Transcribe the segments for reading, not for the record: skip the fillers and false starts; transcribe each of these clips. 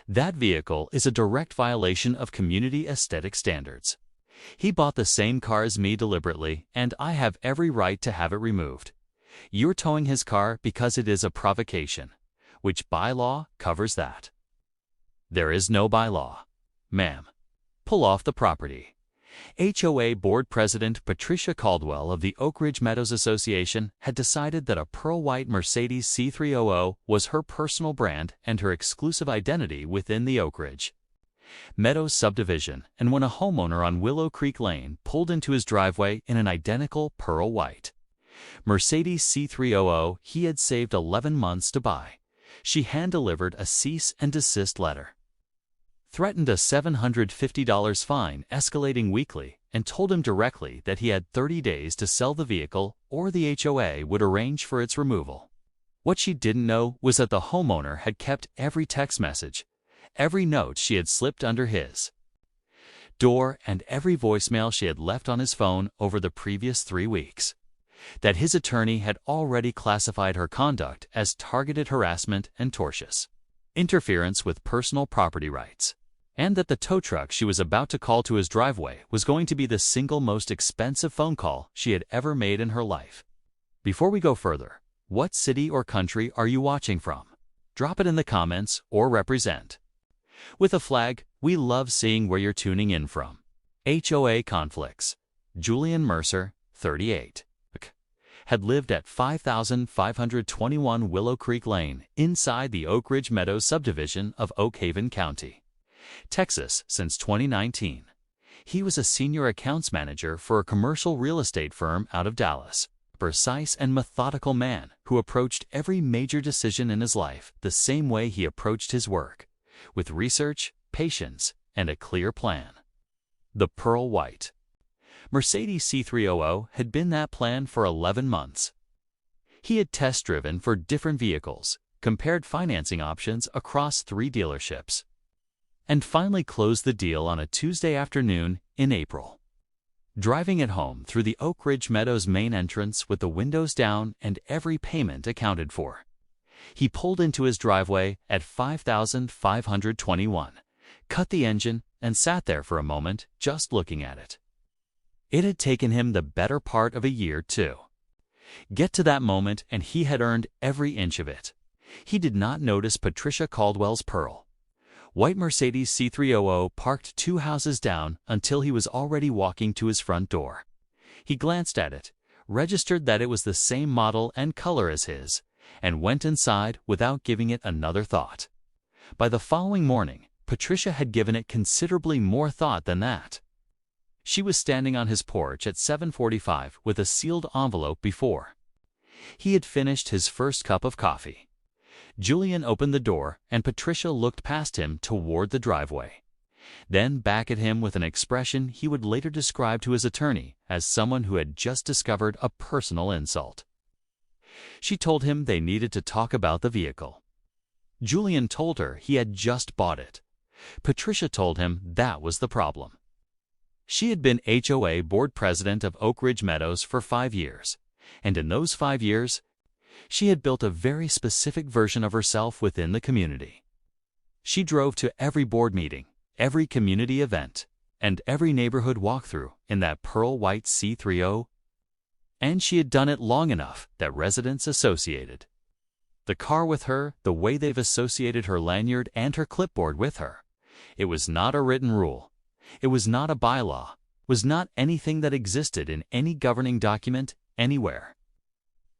That vehicle is a direct violation of community aesthetic standards. He bought the same car as me deliberately, and I have every right to have it removed. You're towing his car because it is a provocation. Which bylaw covers that? There is no bylaw. Ma'am, pull off the property. HOA Board President Patricia Caldwell of the Oak Ridge Meadows Association had decided that a pearl white Mercedes C300 was her personal brand and her exclusive identity within the Oak Ridge Meadows subdivision, and when a homeowner on Willow Creek Lane pulled into his driveway in an identical pearl white Mercedes C300 he had saved 11 months to buy, she hand-delivered a cease and desist letter, threatened a $750 fine escalating weekly, and told him directly that he had 30 days to sell the vehicle or the HOA would arrange for its removal. What she didn't know was that the homeowner had kept every text message, every note she had slipped under his door, and every voicemail she had left on his phone over the previous 3 weeks. That his attorney had already classified her conduct as targeted harassment and tortious interference with personal property rights, and that the tow truck she was about to call to his driveway was going to be the single most expensive phone call she had ever made in her life. Before we go further, what city or country are you watching from? Drop it in the comments or represent with a flag. We love seeing where you're tuning in from. HOA conflicts. Julian Mercer, 38. Had lived at 5521 Willow Creek Lane inside the Oak Ridge Meadows subdivision of Oak Haven County, Texas since 2019. He was a senior accounts manager for a commercial real estate firm out of Dallas, a precise and methodical man who approached every major decision in his life the same way he approached his work, with research, patience, and a clear plan. The pearl white Mercedes C300 had been that plan for 11 months. He had test-driven for different vehicles, compared financing options across 3 dealerships, and finally closed the deal on a Tuesday afternoon in April. Driving it home through the Oak Ridge Meadows main entrance with the windows down and every payment accounted for, he pulled into his driveway at 5521, cut the engine, and sat there for a moment just looking at it. It had taken him the better part of a year to get to that moment, and he had earned every inch of it. He did not notice Patricia Caldwell's pearl white Mercedes C300 parked 2 houses down until he was already walking to his front door. He glanced at it, registered that it was the same model and color as his, and went inside without giving it another thought. By the following morning, Patricia had given it considerably more thought than that. She was standing on his porch at 7:45 with a sealed envelope before he had finished his first cup of coffee. Julian opened the door, and Patricia looked past him toward the driveway, then back at him with an expression he would later describe to his attorney as someone who had just discovered a personal insult. She told him they needed to talk about the vehicle. Julian told her he had just bought it. Patricia told him that was the problem. She had been HOA board president of Oak Ridge Meadows for 5 years, and in those 5 years, she had built a very specific version of herself within the community. She drove to every board meeting, every community event, and every neighborhood walkthrough in that pearl white C300, and she had done it long enough that residents associated the car with her the way they've associated her lanyard and her clipboard with her. It was not a written rule. It was not a bylaw, was not anything that existed in any governing document anywhere.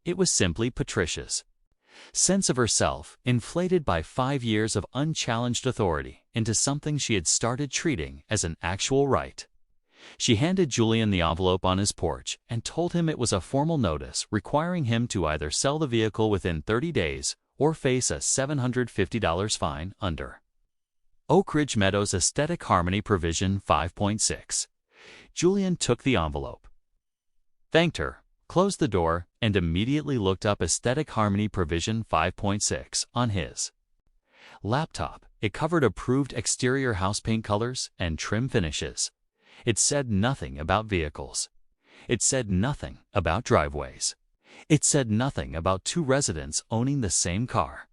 It was simply Patricia's sense of herself, inflated by 5 years of unchallenged authority into something she had started treating as an actual right. She handed Julian the envelope on his porch and told him it was a formal notice requiring him to either sell the vehicle within 30 days or face a $750 fine under Oak Ridge Meadows Aesthetic Harmony Provision 5.6. Julian took the envelope, thanked her, closed the door, and immediately looked up Aesthetic Harmony Provision 5.6 on his laptop. It covered approved exterior house paint colors and trim finishes. It said nothing about vehicles. It said nothing about driveways. It said nothing about 2 residents owning the same car.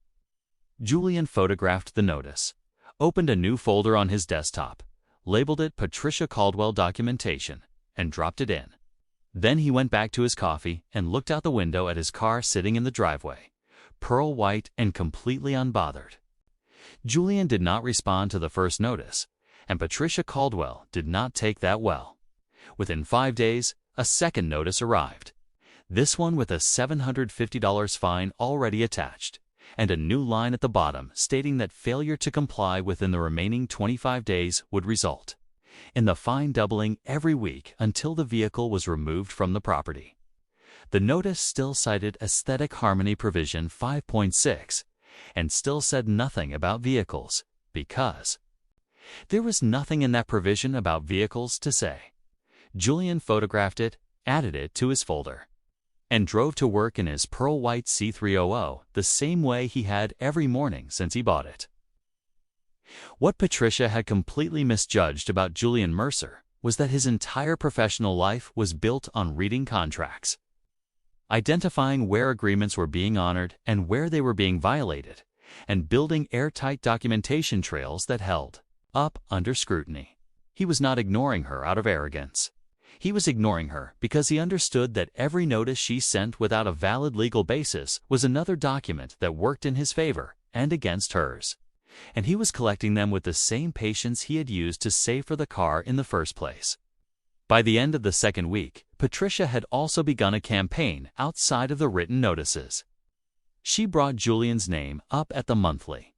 Julian photographed the notice, opened a new folder on his desktop, labeled it Patricia Caldwell Documentation, and dropped it in. Then he went back to his coffee and looked out the window at his car sitting in the driveway, pearl white and completely unbothered. Julian did not respond to the first notice, and Patricia Caldwell did not take that well. Within 5 days, a second notice arrived, this one with a $750 fine already attached, and a new line at the bottom stating that failure to comply within the remaining 25 days would result in the fine doubling every week until the vehicle was removed from the property. The notice still cited Aesthetic Harmony Provision 5.6 and still said nothing about vehicles because there was nothing in that provision about vehicles to say. Julian photographed it, added it to his folder, and drove to work in his pearl white C300 the same way he had every morning since he bought it. What Patricia had completely misjudged about Julian Mercer was that his entire professional life was built on reading contracts, identifying where agreements were being honored and where they were being violated, and building airtight documentation trails that held up under scrutiny. He was not ignoring her out of arrogance. He was ignoring her because he understood that every notice she sent without a valid legal basis was another document that worked in his favor and against hers, and he was collecting them with the same patience he had used to save for the car in the first place. By the end of the second week, Patricia had also begun a campaign outside of the written notices. She brought Julian's name up at the monthly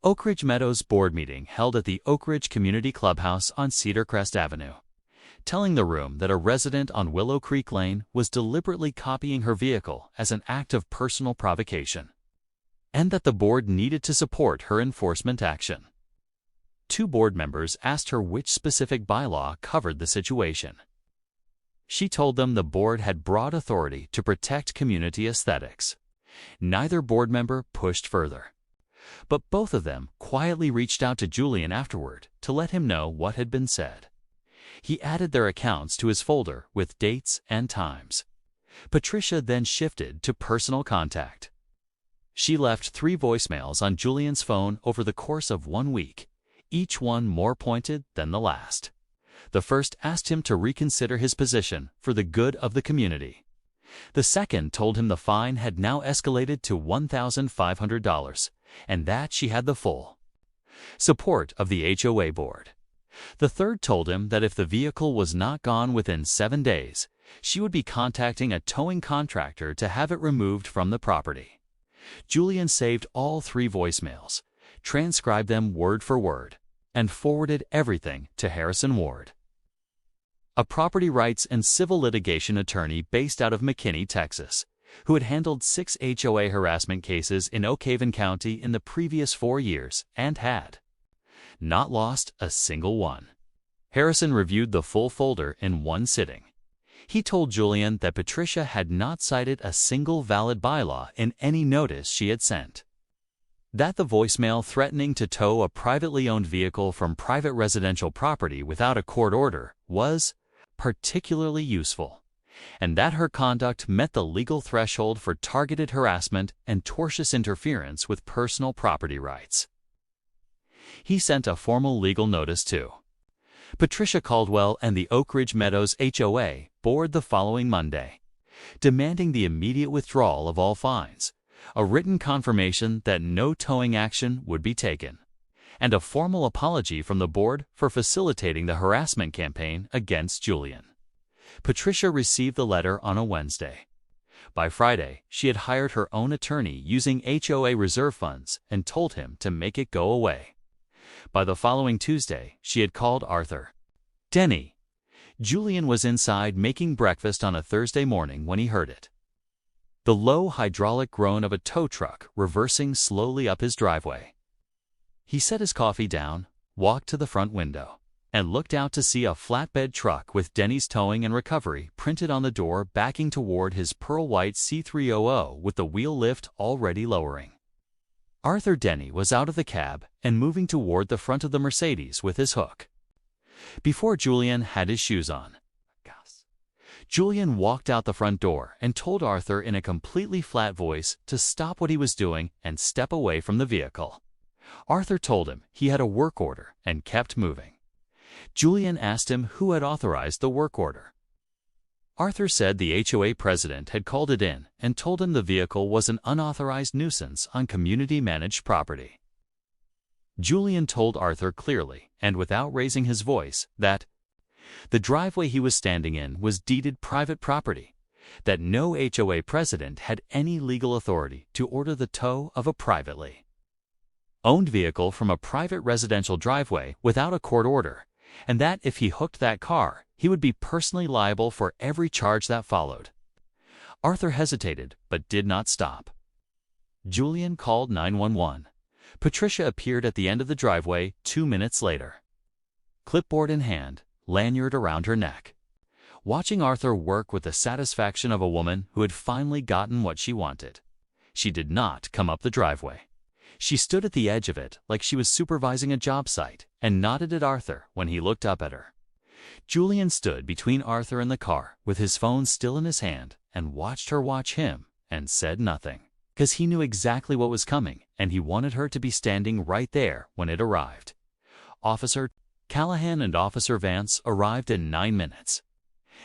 Oak Ridge Meadows board meeting held at the Oak Ridge Community Clubhouse on Cedar Crest Avenue, telling the room that a resident on Willow Creek Lane was deliberately copying her vehicle as an act of personal provocation, and that the board needed to support her enforcement action. 2 board members asked her which specific bylaw covered the situation. She told them the board had broad authority to protect community aesthetics. Neither board member pushed further, but both of them quietly reached out to Julian afterward to let him know what had been said. He added their accounts to his folder with dates and times. Patricia then shifted to personal contact. She left 3 voicemails on Julian's phone over the course of 1 week, each one more pointed than the last. The first asked him to reconsider his position for the good of the community. The second told him the fine had now escalated to $1,500 and that she had the full support of the HOA board. The third told him that if the vehicle was not gone within 7 days, she would be contacting a towing contractor to have it removed from the property. Julian saved all 3 voicemails, transcribed them word for word, and forwarded everything to Harrison Ward, a property rights and civil litigation attorney based out of McKinney, Texas, who had handled 6 HOA harassment cases in Oak Haven County in the previous 4 years and had not lost a single one. Harrison reviewed the full folder in one sitting. He told Julian that Patricia had not cited a single valid bylaw in any notice she had sent, that the voicemail threatening to tow a privately owned vehicle from private residential property without a court order was particularly useful, and that her conduct met the legal threshold for targeted harassment and tortious interference with personal property rights. He sent a formal legal notice to Patricia Caldwell and the Oak Ridge Meadows HOA board the following Monday, demanding the immediate withdrawal of all fines, a written confirmation that no towing action would be taken, and a formal apology from the board for facilitating the harassment campaign against Julian. Patricia received the letter on a Wednesday. By Friday, she had hired her own attorney using HOA reserve funds and told him to make it go away. By the following Tuesday, she had called Arthur Denny. Julian was inside making breakfast on a Thursday morning when he heard it. The low hydraulic groan of a tow truck reversing slowly up his driveway. He set his coffee down, walked to the front window, and looked out to see a flatbed truck with Denny's Towing and Recovery printed on the door backing toward his pearl white C300 with the wheel lift already lowering. Arthur Denny was out of the cab and moving toward the front of the Mercedes with his hook. Before Julian had his shoes on, Julian walked out the front door and told Arthur in a completely flat voice to stop what he was doing and step away from the vehicle. Arthur told him he had a work order and kept moving. Julian asked him who had authorized the work order. Arthur said the HOA president had called it in and told him the vehicle was an unauthorized nuisance on community-managed property. Julian told Arthur clearly and without raising his voice that the driveway he was standing in was deeded private property, that no HOA president had any legal authority to order the tow of a privately owned vehicle from a private residential driveway without a court order, and that if he hooked that car, he would be personally liable for every charge that followed. Arthur hesitated, but did not stop. Julian called 911. Patricia appeared at the end of the driveway 2 minutes later, clipboard in hand, lanyard around her neck, watching Arthur work with the satisfaction of a woman who had finally gotten what she wanted. She did not come up the driveway. She stood at the edge of it like she was supervising a job site and nodded at Arthur when he looked up at her. Julian stood between Arthur and the car with his phone still in his hand and watched her watch him and said nothing, because he knew exactly what was coming and he wanted her to be standing right there when it arrived. Officer Callahan and Officer Vance arrived in 9 minutes.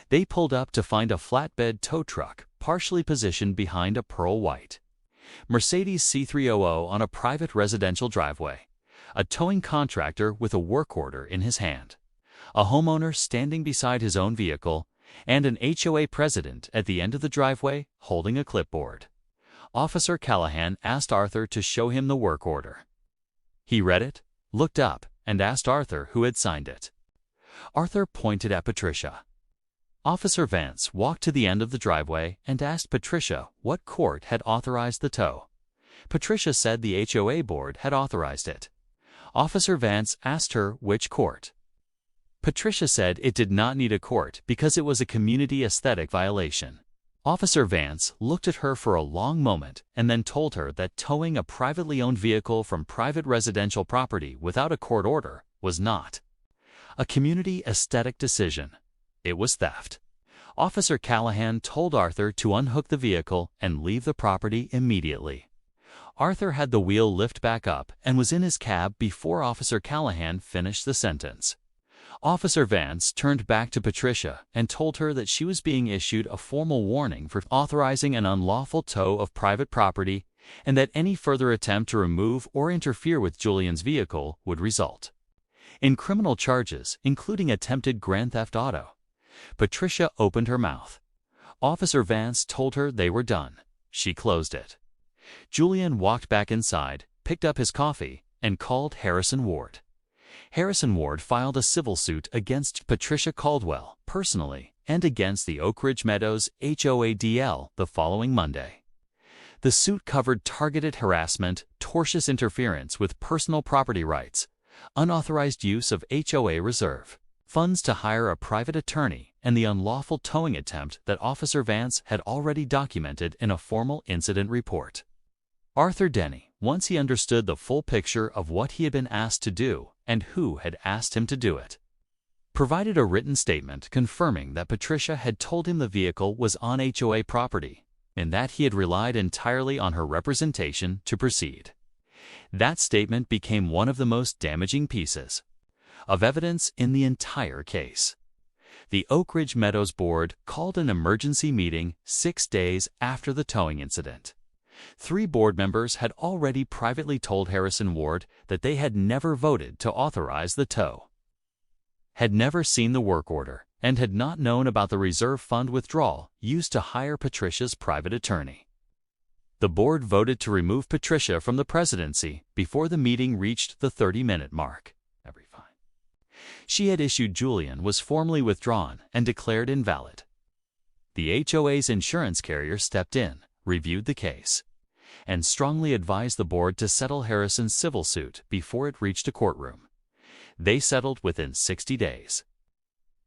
They pulled up to find a flatbed tow truck partially positioned behind a pearl white Mercedes C300 on a private residential driveway, a towing contractor with a work order in his hand, a homeowner standing beside his own vehicle, and an HOA president at the end of the driveway holding a clipboard. Officer Callahan asked Arthur to show him the work order. He read it, looked up, and asked Arthur who had signed it. Arthur pointed at Patricia. Officer Vance walked to the end of the driveway and asked Patricia what court had authorized the tow. Patricia said the HOA board had authorized it. Officer Vance asked her which court. Patricia said it did not need a court because it was a community aesthetic violation. Officer Vance looked at her for a long moment and then told her that towing a privately owned vehicle from private residential property without a court order was not a community aesthetic decision. It was theft. Officer Callahan told Arthur to unhook the vehicle and leave the property immediately. Arthur had the wheel lift back up and was in his cab before Officer Callahan finished the sentence. Officer Vance turned back to Patricia and told her that she was being issued a formal warning for authorizing an unlawful tow of private property and that any further attempt to remove or interfere with Julian's vehicle would result in criminal charges, including attempted grand theft auto. Patricia opened her mouth. Officer Vance told her they were done. She closed it. Julian walked back inside, picked up his coffee, and called Harrison Ward. Harrison Ward filed a civil suit against Patricia Caldwell personally and against the Oak Ridge Meadows HOADL the following Monday. The suit covered targeted harassment, tortious interference with personal property rights, unauthorized use of HOA reserve funds to hire a private attorney, and the unlawful towing attempt that Officer Vance had already documented in a formal incident report. Arthur Denny, once he understood the full picture of what he had been asked to do and who had asked him to do it, provided a written statement confirming that Patricia had told him the vehicle was on HOA property and that he had relied entirely on her representation to proceed. That statement became one of the most damaging pieces of evidence in the entire case. The Oak Ridge Meadows Board called an emergency meeting 6 days after the towing incident. 3 board members had already privately told Harrison Ward that they had never voted to authorize the tow, had never seen the work order, and had not known about the reserve fund withdrawal used to hire Patricia's private attorney. The board voted to remove Patricia from the presidency before the meeting reached the 30-minute mark. She had issued Julian was formally withdrawn and declared invalid. The HOA's insurance carrier stepped in, reviewed the case, and strongly advised the board to settle Harrison's civil suit before it reached a courtroom. They settled within 60 days.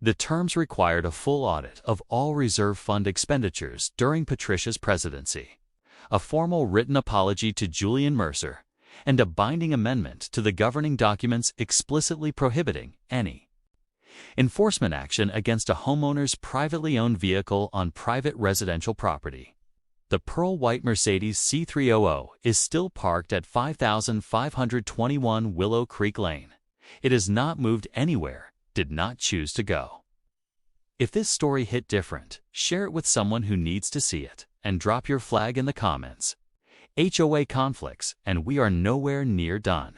The terms required a full audit of all reserve fund expenditures during Patricia's presidency, a formal written apology to Julian Mercer, and a binding amendment to the governing documents explicitly prohibiting any enforcement action against a homeowner's privately owned vehicle on private residential property. The pearl white Mercedes C300 is still parked at 5521 Willow Creek Lane. It has not moved anywhere, did not choose to go. If this story hit different, share it with someone who needs to see it, and drop your flag in the comments. HOA conflicts, and we are nowhere near done.